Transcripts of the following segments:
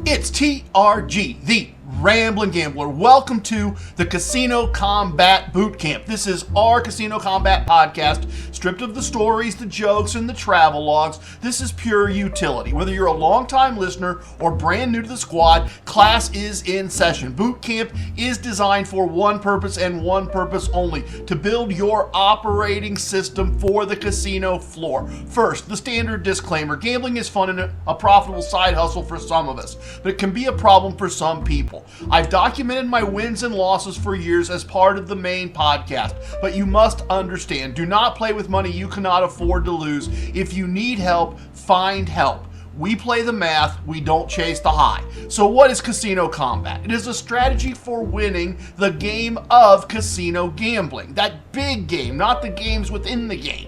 It's TRG, the Ramblin' Gambler. Welcome to the Casino Combat Bootkamp. This is our Casino Combat podcast, stripped of the stories, the jokes, and the travel logs. This is pure utility. Whether you're a longtime listener or brand new to the squad, class is in session. Bootkamp is designed for one purpose and one purpose only, to build your operating system for the casino floor. First, the standard disclaimer: gambling is fun and a profitable side hustle for some of us, but it can be a problem for some people. I've documented my wins and losses for years as part of the main podcast, but you must understand, do not play with money you cannot afford to lose. If you need help, find help. We play the math, we don't chase the high. So what is Casino Combat? It is a strategy for winning the game of casino gambling. That big game, not the games within the game.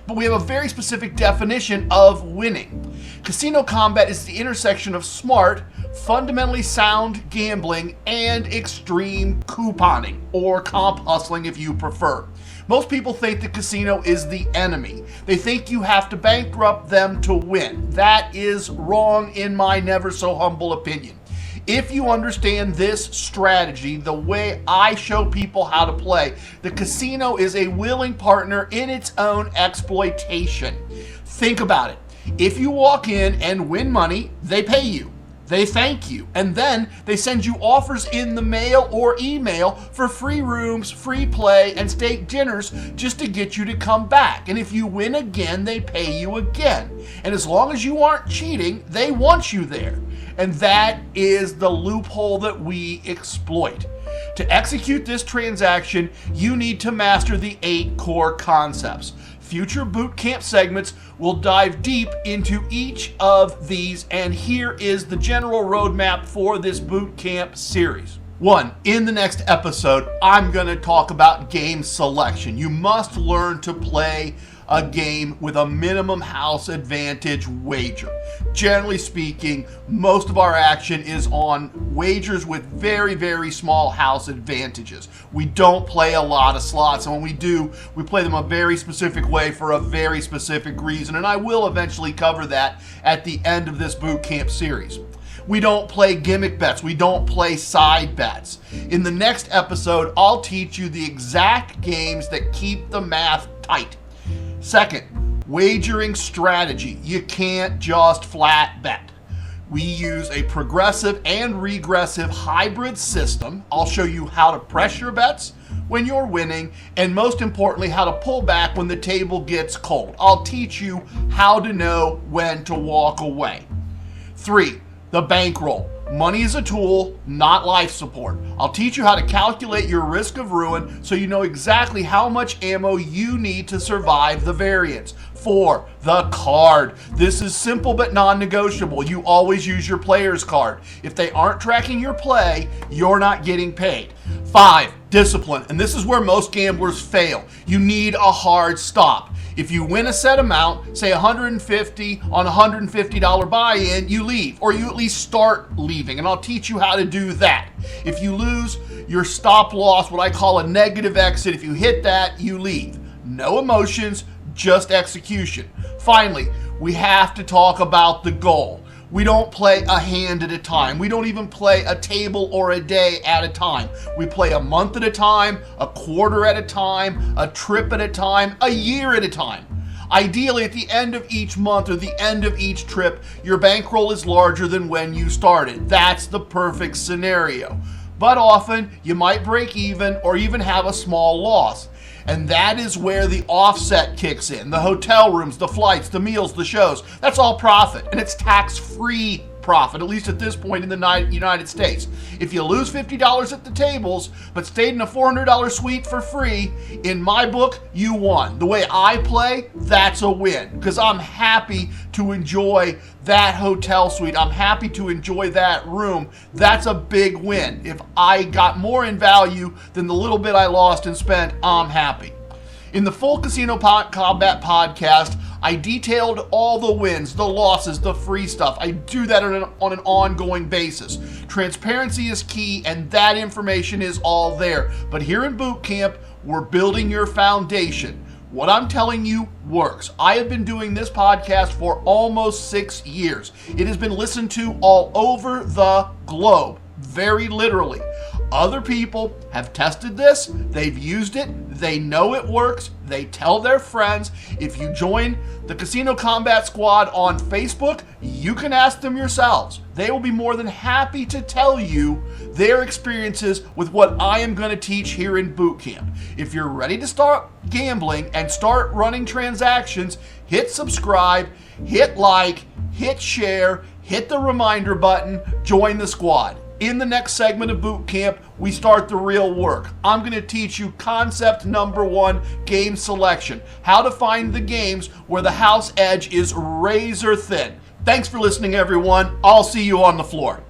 But we have a very specific definition of winning. Casino Combat is the intersection of smart, fundamentally sound gambling and extreme couponing, or comp hustling if you prefer. Most people think the casino is the enemy. They think you have to bankrupt them to win. That is wrong in my never so humble opinion. If you understand this strategy, the way I show people how to play, the casino is a willing partner in its own exploitation. Think about it. If you walk in and win money, they pay you. They thank you, and then they send you offers in the mail or email for free rooms, free play, and steak dinners just to get you to come back. And if you win again, they pay you again. And as long as you aren't cheating, they want you there. And that is the loophole that we exploit. To execute this transaction, you need to master the 8 core concepts. Future bootcamp segments will dive deep into each of these, and here is the general roadmap for this bootcamp series. 1. In the next episode, I'm going to talk about game selection. You must learn to play a game with a minimum house advantage wager. Generally speaking, most of our action is on wagers with very, very small house advantages. We don't play a lot of slots, and when we do, we play them a very specific way for a very specific reason, and I will eventually cover that at the end of this bootcamp series. We don't play gimmick bets. We don't play side bets. In the next episode, I'll teach you the exact games that keep the math tight. Second, wagering strategy. You can't just flat bet. We use a progressive and regressive hybrid system. I'll show you how to press your bets when you're winning, and most importantly, how to pull back when the table gets cold. I'll teach you how to know when to walk away. 3, the bankroll. Money is a tool, not life support. I'll teach you how to calculate your risk of ruin so you know exactly how much ammo you need to survive the variance. 4, the card. This is simple but non-negotiable. You always use your player's card. If they aren't tracking your play, you're not getting paid. 5, discipline. And this is where most gamblers fail. You need a hard stop. If you win a set amount, say $150 on a $150 buy-in, you leave, or you at least start leaving, and I'll teach you how to do that. If you lose your stop loss, what I call a negative exit, if you hit that, you leave. No emotions, just execution. Finally, we have to talk about the goal. We don't play a hand at a time. We don't even play a table or a day at a time. We play a month at a time, a quarter at a time, a trip at a time, a year at a time. Ideally, at the end of each month or the end of each trip, your bankroll is larger than when you started. That's the perfect scenario. But often, you might break even or even have a small loss. And that is where the offset kicks in. The hotel rooms, the flights, the meals, the shows, that's all profit. And it's tax-free profit, at least at this point in the United States. If you lose $50 at the tables, but stayed in a $400 suite for free, in my book, you won. The way I play, that's a win, because I'm happy to enjoy that hotel suite. I'm happy to enjoy that room. That's a big win. If I got more in value than the little bit I lost and spent, I'm happy. In the full Casino Combat podcast, I detailed all the wins, the losses, the free stuff. I do that on an ongoing basis. Transparency is key, and that information is all there. But here in Bootcamp, we're building your foundation. What I'm telling you works. I have been doing this podcast for almost 6 years. It has been listened to all over the globe, very literally. Other people have tested this, they've used it, they know it works, they tell their friends. If you join the Casino Combat Squad on Facebook, you can ask them yourselves. They will be more than happy to tell you their experiences with what I am going to teach here in boot camp. If you're ready to start gambling and start running transactions, hit subscribe, hit like, hit share, hit the reminder button, join the squad. In the next segment of Boot Camp, we start the real work. I'm going to teach you concept number 1, game selection. How to find the games where the house edge is razor thin. Thanks for listening, everyone. I'll see you on the floor.